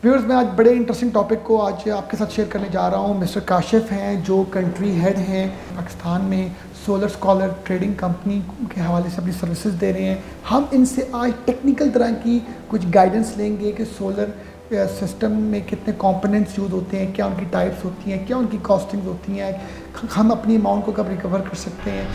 Viewers, मैं आज बड़े इंटरेस्टिंग टॉपिक को आज आपके साथ शेयर करने जा रहा हूँ। मिस्टर काशिफ हैं जो कंट्री हेड हैं पाकिस्तान में सोलर स्कॉलर ट्रेडिंग कंपनी के हवाले से अपनी सर्विसेज दे रहे हैं। हम इनसे आज टेक्निकल तरह की कुछ गाइडेंस लेंगे कि सोलर सिस्टम में कितने कंपोनेंट्स यूज़ होते हैं, क्या उनकी टाइप्स होती हैं, क्या उनकी कॉस्टिंग्स होती हैं, हम अपनी अमाउंट को कब रिकवर कर सकते हैं।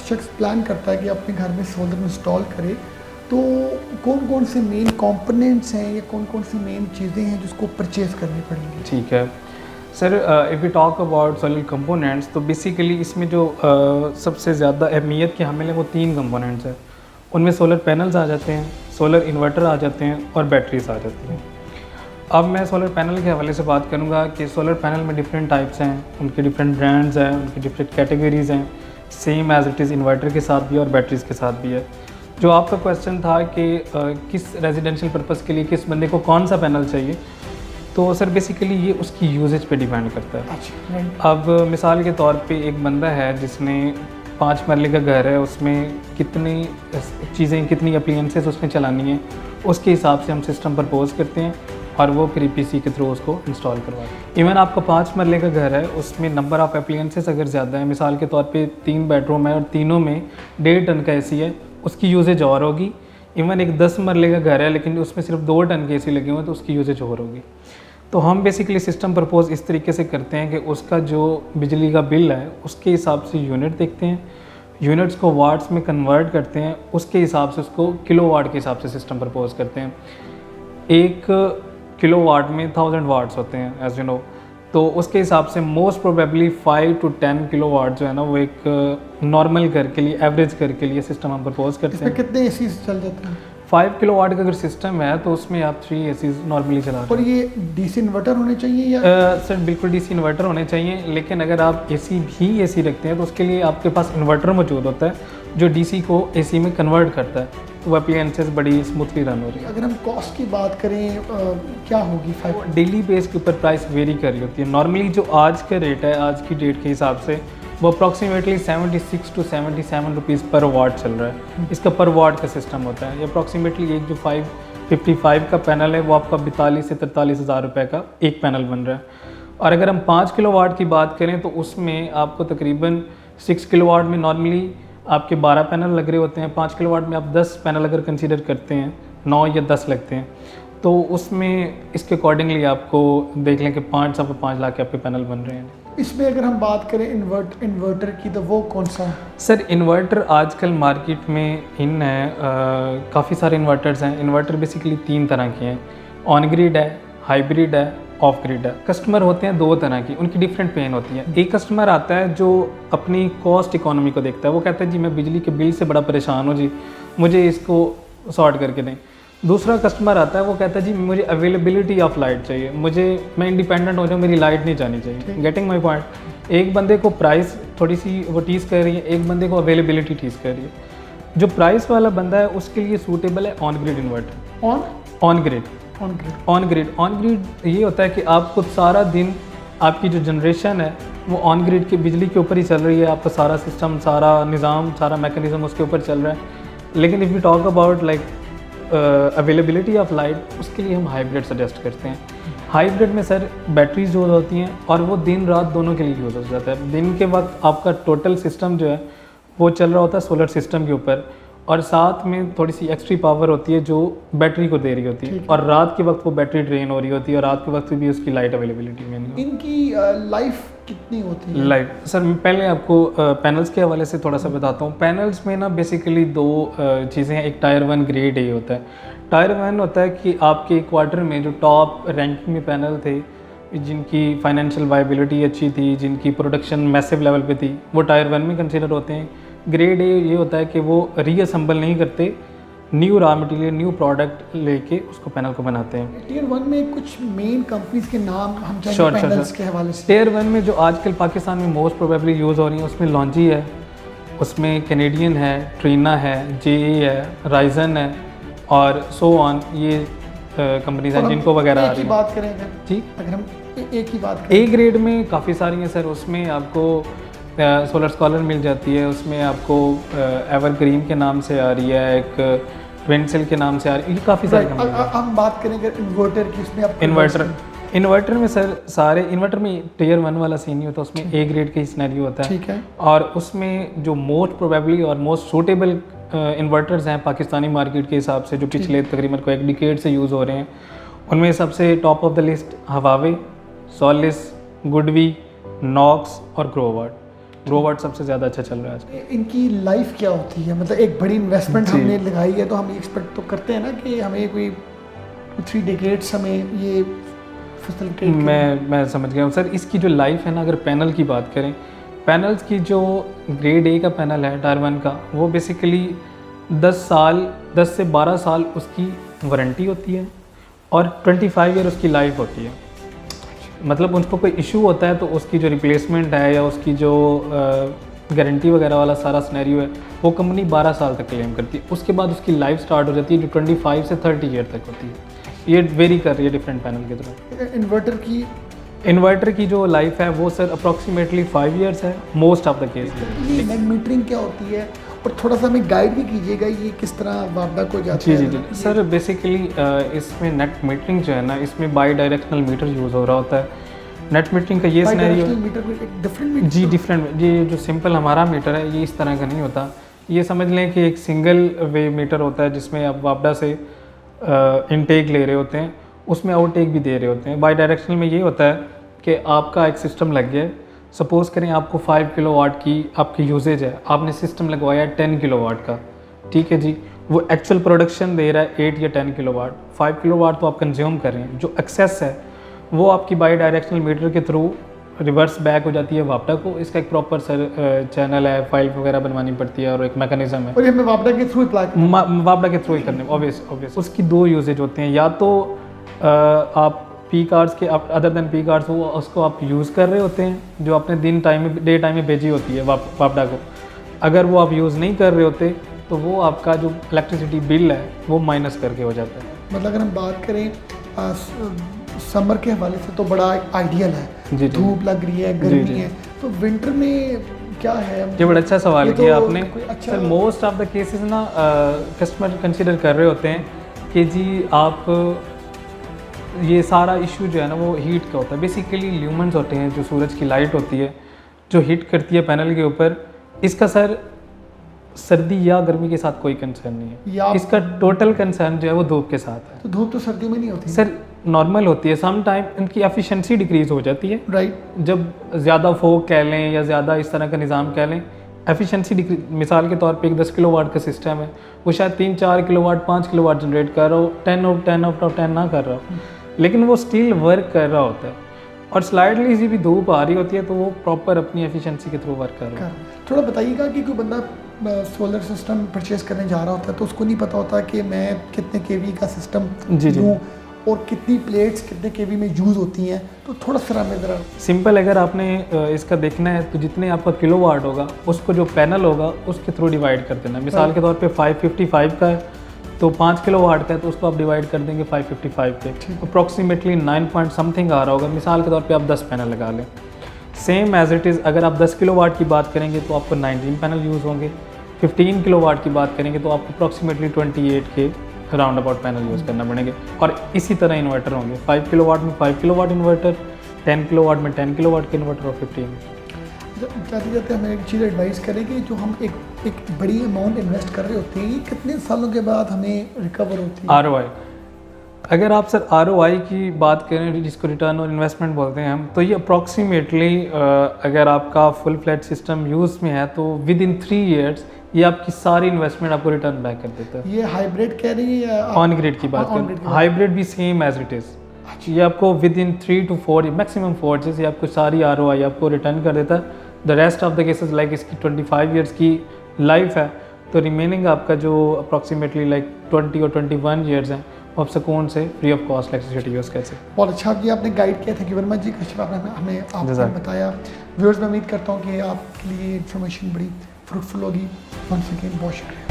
शख्स प्लान करता है कि अपने घर में सोलर इंस्टॉल करे, तो कौन कौन से मेन कंपोनेंट्स हैं या कौन कौन सी मेन चीज़ें हैं जिसको परचेज़ करनी पड़ेंगी। ठीक है sir, if you talk about solar components, तो बेसिकली इसमें जो सबसे ज़्यादा अहमियत के हामिल हैं वो 3 कंपोनेंट्स हैं। उनमें सोलर पैनल्स आ जाते हैं, सोलर इन्वर्टर आ जाते हैं और बैटरीज आ जाती हैं। अब मैं सोलर पैनल के हवाले से बात करूंगा कि सोलर पैनल में डिफरेंट टाइप्स हैं, उनके डिफरेंट ब्रांड्स हैं, उनकी डिफरेंट कैटेगरीज़ हैं, same as it is inverter के साथ भी और बैटरीज़ के साथ भी है। जो आपका क्वेश्चन था कि किस रेजिडेंशियल पर्पज़ के लिए किस बंदे को कौन सा पैनल चाहिए, तो सर बेसिकली ये उसकी यूजेज पे डिपेंड करता है। अच्छा। अब मिसाल के तौर पे एक बंदा है जिसने 5 मरले का घर है, उसमें कितनी चीज़ें, कितनी अप्लायंसेस उसने चलानी है, उसके हिसाब से हम सिस्टम प्रपोज करते हैं और वो फिर EPC के थ्रू उसको इंस्टॉल करवाते हैं। इवन आपका 5 मरले का घर है, उसमें नंबर ऑफ़ अप्लायंसेस अगर ज़्यादा है, मिसाल के तौर पे 3 बेडरूम है और तीनों में 1.5 टन का AC है, उसकी यूजेज और होगी। इवन एक 10 मरले का घर है लेकिन उसमें सिर्फ 2 टन के AC लगे हुए हैं, तो उसकी यूजेज और होगी। तो हम बेसिकली सिस्टम प्रपोज इस तरीके से करते हैं कि उसका जो बिजली का बिल है उसके हिसाब से यूनिट देखते हैं, यूनिट्स को वाट्स में कन्वर्ट करते हैं, उसके हिसाब से उसको किलोवाट के हिसाब से सिस्टम प्रपोज करते हैं। 1 किलोवाट में 1000 वाट्स होते हैं एज यू नो, तो उसके हिसाब से मोस्ट प्रोबेबली 5 to 10 किलोवाट जो है ना, वो एक नॉर्मल घर के लिए, एवरेज घर के लिए सिस्टम हम प्रपोज करते हैं। कितने AC चल जाते हैं? 5 किलोवाट का अगर सिस्टम है तो उसमें आप 3 AC नॉर्मली चला रहे हैं। और ये DC इन्वर्टर होने चाहिए या सर बिल्कुल DC इन्वर्टर होने चाहिए, लेकिन अगर आप AC रखते हैं तो उसके लिए आपके पास इन्वर्टर मौजूद होता है जो DC को AC में कन्वर्ट करता है, तो वो अप्लायंसेस बड़ी स्मूथली रन हो रही है। अगर हम कॉस्ट की बात करें क्या होगी? डेली बेस के ऊपर प्राइस वेरी कर रही होती है। नॉर्मली जो आज का रेट है, आज की डेट के हिसाब से, वो अप्रॉक्सीमेटली 76 to 77 रुपीज़ पर वाट चल रहा है। इसका पर वाट का सिस्टम होता है। ये अप्रॉक्सीमेटली एक जो 555 का पैनल है वो आपका 42 से 43 हज़ार रुपये का एक पैनल बन रहा है। और अगर हम 5 किलोवाट की बात करें तो उसमें आपको तकरीबन 6 किलोवाट में नॉर्मली आपके 12 पैनल लग रहे होते हैं। 5 किलोवाट में आप 10 पैनल अगर कंसीडर करते हैं, 9 या 10 लगते हैं, तो उसमें इसके अकॉर्डिंगली आपको देख लें कि 5 लाख के आपके पैनल बन रहे हैं। इसमें अगर हम बात करें इन्वर्टर की, तो वो कौन सा है? सर इन्वर्टर आजकल मार्केट में इन है, काफ़ी सारे इन्वर्टर्स हैं। इन्वर्टर बेसिकली 3 तरह के हैं, ऑन ग्रिड है, हाइब्रिड है, ऑफ ग्रिड है। कस्टमर होते हैं 2 तरह की, उनकी डिफरेंट पेन होती है। एक कस्टमर आता है जो अपनी कॉस्ट इकोनॉमी को देखता है, वो कहता है जी मैं बिजली के बिल से बड़ा परेशान हूँ जी, मुझे इसको सॉर्ट करके दें। दूसरा कस्टमर आता है, वो कहता है जी मुझे अवेलेबिलिटी ऑफ लाइट चाहिए, मैं इंडिपेंडेंट हो जाऊँ, मेरी लाइट नहीं जानी चाहिए। Getting my point. एक बंदे को प्राइस थोड़ी सी वो टीज़ कर रही है, एक बंदे को अवेलेबिलिटी टीज़ कर रही है। जो प्राइस वाला बंदा है उसके लिए सूटेबल है on grid inverter. On grid ये होता है कि आपको सारा दिन आपकी जो जनरेशन है वो ऑन ग्रिड की बिजली के ऊपर ही चल रही है, आपका सारा सिस्टम, सारा निज़ाम, सारा मैकेनिज़्म उसके ऊपर चल रहा है। लेकिन if you talk about like availability of light, उसके लिए हम हाइब्रिड सजेस्ट करते हैं। हाइब्रिड में सर बैटरीज यूज़ होती हैं और वो दिन रात दोनों के लिए यूज़ हो जाता है। दिन के वक्त आपका टोटल सिस्टम जो है वो चल रहा होता है सोलर सिस्टम के ऊपर, और साथ में थोड़ी सी एक्स्ट्रा पावर होती है जो बैटरी को दे रही होती है, और रात के वक्त वो बैटरी ड्रेन हो रही होती है और रात के वक्त भी उसकी लाइट अवेलेबिलिटी में नहीं। इनकी लाइफ कितनी होती है? लाइफ सर मैं पहले आपको पैनल्स के हवाले से थोड़ा सा बताता हूँ। पैनल्स में ना बेसिकली 2 चीज़ें हैं। एक टायर 1 ग्रेड ए होता है। टायर 1 होता है कि आपके क्वार्टर में जो टॉप रैंकिंग में पैनल थे, जिनकी फाइनेंशियल वायबिलिटी अच्छी थी, जिनकी प्रोडक्शन मैसिव लेवल पे थी, वो टायर 1 में कंसिडर होते हैं। ग्रेड ए ये होता है कि वो रीअसेंबल नहीं करते, new raw material, new product लेके उसको पैनल को बनाते हैं। टियर 1 में कुछ मेन कंपनीज के नाम हम चाहेंगे पैनल्स के हवाले से। टियर 1 में जो आजकल पाकिस्तान में मोस्ट प्रोबेबली यूज़ हो रही है, उसमें लॉन्जी है, उसमें कैनेडियन है, ट्रीना है, JA है, राइजन है और सो ऑन, ये कंपनीज हैं जिनको वगैरह आ रही है। बात करें जी, अगर हम एक ही बात करें, ए ग्रेड में काफ़ी सारी हैं सर। उसमें आपको सोलर स्कॉलर मिल जाती है, उसमें आपको एवरग्रीन के नाम से आ रही है, एक वेंटसेल के नाम से आ रही है, ये काफ़ी सारी कंपनी है। हम बात करेंगे इन्वर्टर की, इसमें आप इन्वर्टर में सर सारे इन्वर्टर में टियर 1 वाला सीन नहीं होता, उसमें ए ग्रेड का ही सिनेरियो होता है। ठीक है। और उसमें जो मोस्ट प्रोबेबली और मोस्ट सूटेबल इन्वर्टर्स हैं पाकिस्तानी मार्केट के हिसाब से, जो पिछले तकरीबन को एक डिकेड से यूज़ हो रहे हैं, उनमें सबसे top of the list Huawei, Solis, GoodWe, Knox और ग्रोवाट सबसे ज़्यादा अच्छा चल रहा है आज। इनकी लाइफ क्या होती है? मतलब एक बड़ी इन्वेस्टमेंट हमने लगाई है तो हम एक्सपेक्ट तो करते हैं ना कि हमें कोई 3 डिकेड्स हमें ये फैसिलिटेट। मैं समझ गया हूँ सर। इसकी जो लाइफ है ना, अगर पैनल की बात करें, पैनल्स की जो ग्रेड ए का पैनल है टायर 1 का, वो बेसिकली 10 से 12 साल उसकी वारंटी होती है और 25 ईयर उसकी लाइफ होती है। मतलब उनको कोई इशू होता है तो उसकी जो रिप्लेसमेंट है या उसकी जो गारंटी वगैरह वाला सारा सिनेरियो है, वो कंपनी 12 साल तक क्लेम करती है। उसके बाद उसकी लाइफ स्टार्ट हो जाती है जो 25 से 30 ईयर तक होती है। ये वेरी कर रही है डिफरेंट पैनल की तरह। इन्वर्टर की जो लाइफ है वो सर अप्रॉक्सीमेटली 5 ईयर्स है most of the case. Net metering क्या होती है और थोड़ा सा हमें गाइड भी कीजिएगा, ये किस तरह वापडा को जाता है? जी सर, बेसिकली इसमें नेट मीटरिंग जो है ना, इसमें बाई डायरेक्शनल मीटर यूज़ हो रहा होता है। नेट मीटरिंग का ये सिनेरियो जी डिफरेंट, ये जो सिंपल हमारा मीटर है ये इस तरह का नहीं होता। ये समझ लें कि एक सिंगल वे मीटर होता है जिसमें आप वापडा से इनटेक ले रहे होते हैं, उसमें आउटटेक भी दे रहे होते हैं। बाई डायरेक्शनल में ये होता है कि आपका एक सिस्टम लग गया है, सपोज़ करें आपको 5 किलोवाट की आपकी यूजेज है, आपने सिस्टम लगवाया है 10 किलोवाट का, ठीक है जी, वो एक्चुअल प्रोडक्शन दे रहा है 8 या 10 किलोवाट, 5 किलोवाट तो आप कंज्यूम कर रहे हैं। जो एक्सेस है वो आपकी बाई डायरेक्शनल मीटर के थ्रू रिवर्स बैक हो जाती है वापडा को। इसका एक प्रॉपर सर चैनल है, फाइल वगैरह बनवानी पड़ती है और एक मैकेनिज्म है, और ये हमें वापडा के थ्रू वापडा के थ्रू ही करने ऑब्वियस। उसकी 2 यूजेज होते हैं, या तो आप पी कार्ड्स के अदर देन पी कार्ड्स वो उसको आप यूज़ कर रहे होते हैं जो आपने डे टाइम में भेजी होती है वापडा को। अगर वो आप यूज़ नहीं कर रहे होते तो वो आपका जो इलेक्ट्रिसिटी बिल है वो माइनस करके हो जाता है। मतलब अगर हम बात करें समर के हवाले से तो बड़ा आइडियल है, धूप लग रही है, गर्मी है, तो विंटर में क्या है? ये बड़ा अच्छा सवाल किया आपने। Sir most of the cases ना कस्टमर कंसीडर कर रहे होते हैं कि जी आप ये सारा इशू जो है ना वो हीट का होता है। बेसिकली ल्यूमेंस होते हैं, जो सूरज की लाइट होती है जो हीट करती है पैनल के ऊपर। इसका सर सर्दी या गर्मी के साथ कोई कंसर्न नहीं है, इसका टोटल कंसर्न जो है वो धूप के साथ है। तो धूप तो सर्दियों में नहीं होती सर, नॉर्मल होती है। सम टाइम इनकी एफिशिएंसी डिक्रीज हो जाती है, राइट। जब ज़्यादा फोक कह लें या ज़्यादा इस तरह का निज़ाम कह लें, एफिशिएंसी डिक्रीज। मिसाल के तौर पे एक 10 किलोवाट का सिस्टम है, वो शायद 3-4 किलोवाट 5 किलोवाट जनरेट कर रहा हो, 10 आउट ऑफ 10 ना कर रहा हो, लेकिन वो स्टिल वर्क कर रहा होता है। और स्लाइडली सी भी धूप आ रही होती है तो वो प्रॉपर अपनी एफिशिएंसी के थ्रू वर्क कर रहा है। थोड़ा बताइएगा कि कोई बंदा सोलर सिस्टम परचेज करने जा रहा होता है तो उसको नहीं पता होता कि मैं कितने केवी का सिस्टम लूँ और कितनी प्लेट्स कितने केवी में यूज़ होती हैं, तो थोड़ा सा हमें ज़रा सिंपल अगर आपने इसका देखना है तो जितने आपका किलोवाट होगा उसको जो पैनल होगा उसके थ्रू डिवाइड कर देना। मिसाल के तौर पे 555 का है तो 5 किलोवाट का है तो उसको आप डिवाइड कर देंगे 555 पे, अप्रॉक्सीमेटली 9 पॉइंट समथिंग आ रहा होगा। मिसाल के तौर पे आप 10 पैनल लगा लें। सेम एज इट इज़ अगर आप 10 किलोवाट की बात करेंगे तो आपको 19 पैनल यूज़ होंगे। 15 किलोवाट की बात करेंगे तो आपको अप्रॉक्सीमेटली 28 के राउंड अबाउट पैनल यूज़ करना पड़ेंगे। और इसी तरह इन्वर्टर होंगे, 5 किलोवाट में 5 किलोवाट इन्वर्टर, 10 किलोवाट में 10 किलोवाट के इन्वर्टर और 15। जाते जाते हमें एक चीज़ एडवाइस करें कि जो हम एक बड़ी अमाउंट इन्वेस्ट कर रहे होते हैं, ये कितने सालों के बाद हमें रिकवर होती है? ROI, अगर आप सर ROI की बात करें जिसको रिटर्न और इन्वेस्टमेंट बोलते हैं हम, तो ये अप्रॉक्सीमेटली अगर आपका फुल फ्लैट सिस्टम यूज़ में है तो विद इन 3 ईयर्स ये आपकी सारी इन्वेस्टमेंट आपको रिटर्न बैक कर देता है। ये हाइब्रिड कह रही है? ऑन ग्रिड की बात करें, हाइब्रिड भी सेम एज इट इज़। ये आपको with in 3 to 4 maximum 4 years ये आपको सारी ROI आपको रिटर्न कर देता है। The rest of the cases like इसकी 25 ईयर्स की लाइफ है तो रिमेनिंग आपका जो अप्रॉक्सीमेटली लाइक 20 और 21 ईयर्स हैं आप सुकून से free of cost electricity use कैसे। बहुत अच्छा किया आपने, गाइड किया। थैंक यू वेरी मच जी कशिफ, आपने हमें आपने बताया। व्यूअर्स मैं उम्मीद करता हूँ कि आपके लिए इन्फॉर्मेशन बड़ी फ्रूटफुल होगी। वंस अगेन बहुत शुक्रिया।